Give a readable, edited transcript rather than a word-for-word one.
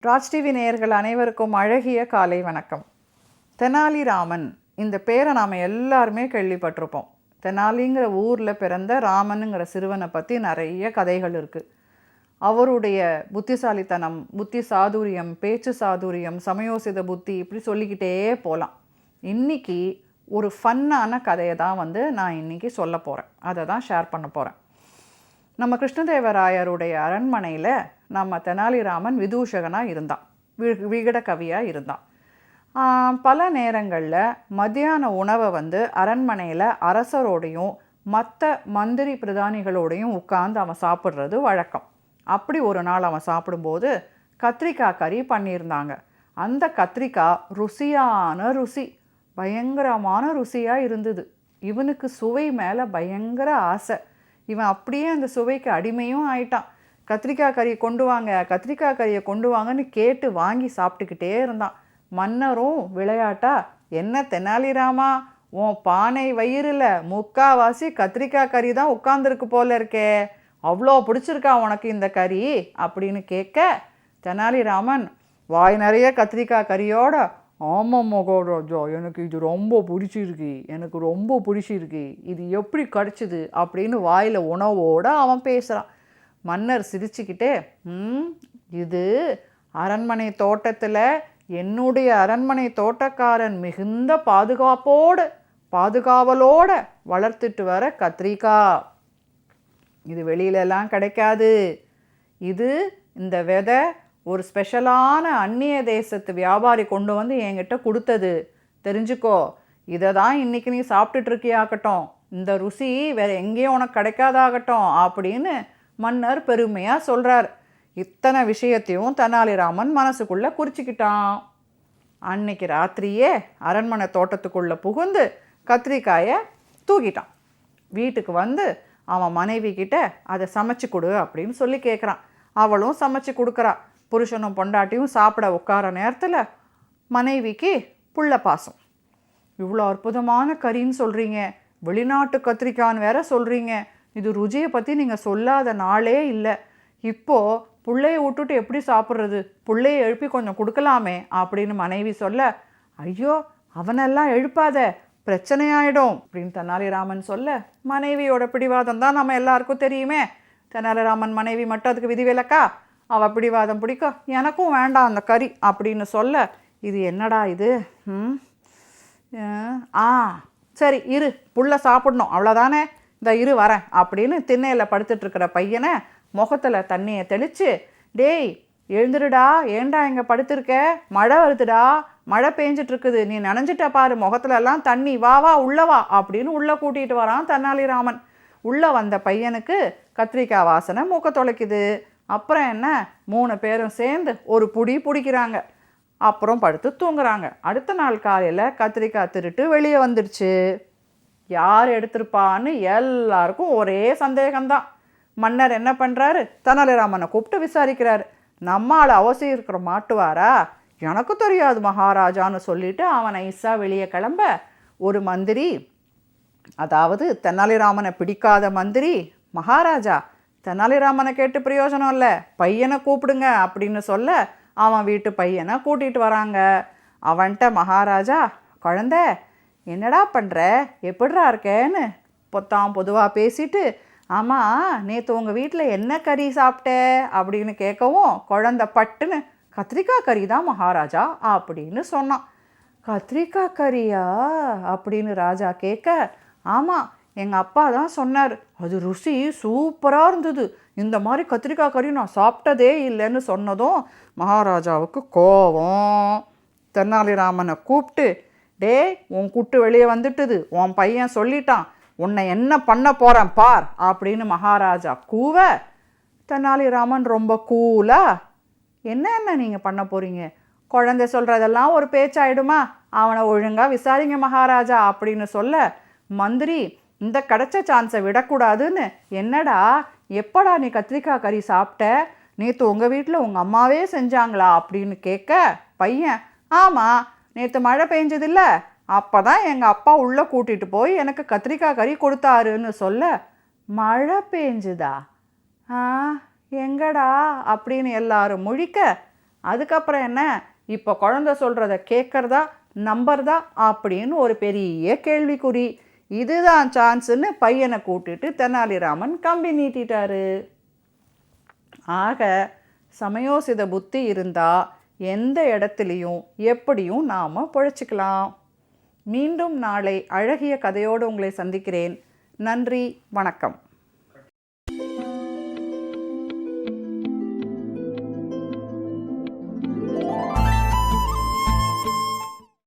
Raj TV நேயர்கள் அனைவருக்கும் அழகிய காலை வணக்கம். தெனாலிராமன் இந்த பேரை நாம் எல்லாருமே கேள்விப்பட்டிருப்போம். தெனாலிங்கிற ஊரில் பிறந்த ராமனுங்கிற சிறுவனை பற்றி நிறைய கதைகள் இருக்குது. அவருடைய புத்திசாலித்தனம், புத்தி சாதுரியம், பேச்சு சாதுரியம், சமயோசித புத்தி, இப்படி சொல்லிக்கிட்டே போகலாம். இன்றைக்கி ஒரு ஃபன்னான கதையை தான் நான் இன்றைக்கி சொல்ல போகிறேன். அதை தான் ஷேர் பண்ண போகிறேன். நம்ம கிருஷ்ணதேவராயருடைய அரண்மனையில் நம்ம தெனாலிராமன் விதூஷகனாக இருந்தான், விகட கவியாக இருந்தான். பல நேரங்களில் மத்தியான உணவை அரண்மனையில் அரசரோடையும் மற்ற மந்திரி பிரதானிகளோடையும் உட்கார்ந்து அவன் சாப்பிட்றது வழக்கம். அப்படி ஒரு நாள் அவன் சாப்பிடும்போது கத்திரிக்காய் கறி பண்ணியிருந்தாங்க. அந்த கத்திரிக்காய் ருசியான ருசி, பயங்கரமான ருசியாக இருந்தது. இவனுக்கு சுவை மேலே பயங்கர ஆசை. இவன் அப்படியே அந்த சுவைக்கு அடிமையும் ஆயிட்டான். கத்திரிக்காய் கறியை கொண்டு வாங்க, கத்திரிக்காய் கறியை கொண்டு வாங்கன்னு கேட்டு வாங்கி சாப்பிட்டுக்கிட்டே இருந்தான். மன்னரும் விளையாட்டா, என்ன தெனாலிராமா, உன் பானை வயிறில் முக்காவாசி கத்திரிக்காய் கறி தான் உட்காந்துருக்கு போல இருக்கே, அவ்வளோ பிடிச்சிருக்கா உனக்கு இந்த கறி அப்படின்னு கேட்க, தெனாலிராமன் வாய் நிறைய கத்திரிக்காய் கறியோட, ஆமாம் மகாராஜா, எனக்கு இது ரொம்ப பிடிச்சிருக்கு, இது எப்படி கிடச்சிது அப்படின்னு வாயில் உணவோடு அவன் பேசுகிறான். மன்னர் சிரிச்சுக்கிட்டே, இது அரண்மனை தோட்டத்தில் என்னுடைய அரண்மனை தோட்டக்காரன் மிகுந்த பாதுகாவலோடு வளர்த்துட்டு வர கத்திரிக்காய், இது வெளியிலலாம் கிடைக்காது. இந்த விதை ஒரு ஸ்பெஷலான அந்நிய தேசத்து வியாபாரி கொண்டு என்கிட்ட கொடுத்தது, தெரிஞ்சுக்கோ. இதை தான் இன்றைக்கி நீ சாப்பிட்டுட்டு இருக்கியாகட்டும், இந்த ருசி வேறு எங்கேயும் உனக்கு கிடைக்காதாகட்டும் அப்படின்னு மன்னர் பெருமையாக சொல்கிறார். இத்தனை விஷயத்தையும் தெனாலிராமன் மனசுக்குள்ளே குறிச்சிக்கிட்டான். அன்னைக்கு ராத்திரியே அரண்மனை தோட்டத்துக்குள்ளே புகுந்து கத்திரிக்காயை தூக்கிட்டான். வீட்டுக்கு அவன் மனைவி கிட்ட அதை சமைச்சு கொடு அப்படின்னு சொல்லி கேட்குறான். அவளும் சமைச்சு கொடுக்குறா. புருஷனும் பொண்டாட்டியும் சாப்பிட உட்கார நேரத்தில் மனைவிக்கு புள்ள பாசம். இவ்வளோ அற்புதமான கறின்னு சொல்கிறீங்க, வெளிநாட்டு கத்திரிக்கான்னு வேற சொல்கிறீங்க, இது ருச்சியை பற்றி நீங்கள் சொல்லாத நாளே இல்லை. இப்போது புள்ளையை விட்டுட்டு எப்படி சாப்பிட்றது, புள்ளையை எழுப்பி கொஞ்சம் கொடுக்கலாமே அப்படின்னு மனைவி சொல்ல, ஐயோ அவனெல்லாம் எழுப்பாத, பிரச்சனையாயிடும் அப்படின்னு தெனாலிராமன் சொல்ல, மனைவியோட பிடிவாதம் தான் நம்ம எல்லாருக்கும் தெரியுமே. தெனாலிராமன் மனைவி மட்டும் அதுக்கு விதிவிலக்கா? அவள் பிடிவாதம் பிடிக்கும், எனக்கும் வேண்டாம் அந்த கறி அப்படின்னு சொல்ல, இது என்னடா இது, சரி இரு, புள்ள சாப்பிடணும் அவ்வளோதானே, இந்த இரு வரேன் அப்படின்னு திண்ணையில் படுத்துட்ருக்கிற பையனை முகத்தில் தண்ணியை தெளித்து, டேய் எழுந்துடுடா, ஏண்டா இங்கே படுத்திருக்க, மழை வருதுடா, மழை பெஞ்சிட்ருக்குது, நீ நனைஞ்சிட்ட பாரு, முகத்துலலாம் தண்ணி, வா உள்ளவா அப்படின்னு உள்ளே கூட்டிகிட்டு வரான் தெனாலிராமன். உள்ளே வந்த பையனுக்கு கத்திரிக்காய் வாசனை மூக்க தொலைக்குது. அப்புறம் என்ன, 3 பேரும் சேர்ந்து ஒரு பிடிக்கிறாங்க. அப்புறம் படுத்து தூங்குறாங்க. அடுத்த நாள் காலையில் கத்திரிக்காய் திருட்டு வெளியே வந்துடுச்சு. யார் எடுத்திருப்பான்னு எல்லாருக்கும் ஒரே சந்தேகம்தான். மன்னர் என்ன பண்ணுறாரு, தெனாலிராமனை கூப்பிட்டு விசாரிக்கிறாரு. நம்மால் அவசியம் இருக்கிற மாட்டுவாரா, எனக்கு தெரியாது மகாராஜான்னு சொல்லிட்டு அவனை ஐஸா வெளியே கிளம்ப, ஒரு மந்திரி, அதாவது தெனாலிராமனை பிடிக்காத மந்திரி, மகாராஜா தெனாலிராமனை கேட்டு பிரயோஜனம் இல்லை, பையனை கூப்பிடுங்க அப்படின்னு சொல்ல, அவன் வீட்டு பையனை கூட்டிகிட்டு வராங்க. அவன்கிட்ட மகாராஜா, குழந்த என்னடா பண்ணுற, எப்படிரா இருக்கேன்னு பொதுவாக பேசிட்டு, ஆமாம் நேற்று உங்கள் வீட்டில் என்ன கறி சாப்பிட்ட அப்படின்னு கேட்கவும், குழந்த பட்டுன்னு கத்திரிக்காய் கறி தான் மகாராஜா அப்படின்னு சொன்னான். கத்திரிக்காய் கறியா அப்படின்னு ராஜா கேட்க, ஆமாம் எங்கள் அப்பா தான் சொன்னார், அது ருசி சூப்பராக இருந்தது, இந்த மாதிரி கத்திரிக்காய் கறி நான் சாப்பிட்டதே இல்லைன்னு சொன்னதும் மகாராஜாவுக்கு கோபம். தெனாலிராமனை கூப்பிட்டு, டே உன் குட்டு வெளியே வந்துட்டுது, உன் பையன் சொல்லிட்டான், உன்னை என்ன பண்ண போகிறேன் பார் அப்படின்னு மகாராஜா கூவ, தெனாலிராமன் ரொம்ப கூலா, என்ன நீங்கள் பண்ண போகிறீங்க, குழந்தை சொல்கிறதெல்லாம் ஒரு பேச்சாயிடுமா, அவனை ஒழுங்காக விசாரிங்க மகாராஜா அப்படின்னு சொல்ல, மந்திரி இந்த கிடைச்ச சான்ஸை விடக்கூடாதுன்னு, என்னடா எப்படா நீ கத்திரிக்காய் கறி சாப்பிட்ட, நேற்று உங்கள் வீட்டில் உங்கள் அம்மாவே செஞ்சாங்களா அப்படின்னு கேட்க, பையன், ஆமாம் நேற்று மழை பெஞ்சதில்ல, அப்போ தான் எங்கள் அப்பா உள்ளே கூட்டிகிட்டு போய் எனக்கு கத்திரிக்காய் கறி கொடுத்தாருன்னு சொல்ல, மழை பெஞ்சுதா, எங்கடா அப்படின்னு எல்லாரும் முழிக்க, அதுக்கப்புறம் என்ன, இப்போ குழந்தை சொல்கிறத கேட்குறதா நம்புறதா அப்படின்னு ஒரு பெரிய கேள்விக்குறி. இதுதான் சான்ஸுன்னு பையனை கூட்டிட்டு தெனாலிராமன் கம்பி நீட்டிட்டாரு. ஆக சமயோசித புத்தி இருந்தால் எந்த இடத்துலையும் எப்படியும் நாம் பிழைச்சிக்கலாம். மீண்டும் நாளை அழகிய கதையோடு உங்களை சந்திக்கிறேன். நன்றி, வணக்கம்.